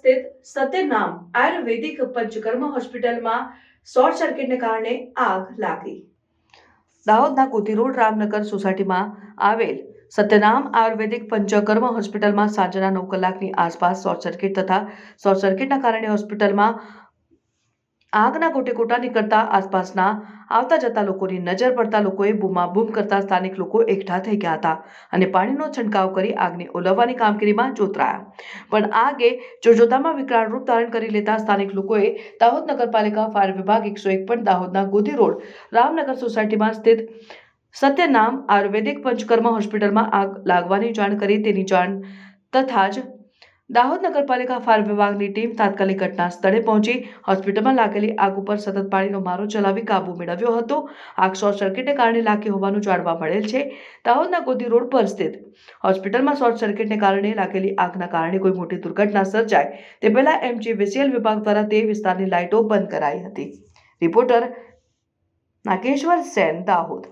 સ્થિત સત્યનામ આયુર્વેદિક પંચકર્મ હોસ્પિટલમાં શોર્ટ સર્કિટને કારણે આગ લાગી. દાહોદના કોઠી રોડ રામનગર સોસાયટીમાં આવેલ સત્યનામ આયુર્વેદિક પંચકર્મ હોસ્પિટલમાં સાંજના 9 કલાકની આસપાસ શોર્ટ સર્કિટના કારણે હોસ્પિટલમાં આગના ગોટેગોટા નીકળતા આસપાસના આવતા જતા લોકોની નજર પડતા લોકોએ બૂમાબૂમ કરતા સ્થાનિક લોકો એકઠા થઈ ગયા હતા અને પાણીનો છંટકાવ કરી આગને ઓલવવાની કામગીરીમાં જોતરાયા. પણ આગે જોતજોતામાં વિકરાળ રૂપ ધારણ કરી લેતા સ્થાનિક લોકોએ દાહોદ નગરપાલિકા, ફાયર વિભાગ 101 પણ દાહોદના ગોધી રોડ રામનગર સોસાયટીમાં સ્થિત સત્યનામ આયુર્વેદિક પંચકર્મ હોસ્પિટલમાં આગ લાગવાની જાણ કરી. તેની જાણ તથા જ દાહોદ નગરપાલિકા ફાયર વિભાગની ટીમ તાત્કાલિક ઘટના સ્થળે પહોંચી હોસ્પિટલમાં લાગેલી આગ ઉપર સતત પાણીનો મારો ચલાવી કાબુ મેળવ્યો હતો. આગ શોર્ટ સર્કિટને કારણે લાગી હોવાનું જાણવા મળેલ છે. દાહોદના ગોધી રોડ પર સ્થિત હોસ્પિટલમાં શોર્ટ સર્કિટને કારણે લાગેલી આગના કારણે કોઈ મોટી દુર્ઘટના સર્જાય તે પહેલા MGVCL વિભાગ દ્વારા તે વિસ્તારની લાઇટો બંધ કરાઈ હતી. Reporter Nageshwar Sen, Dahod.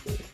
Thank you.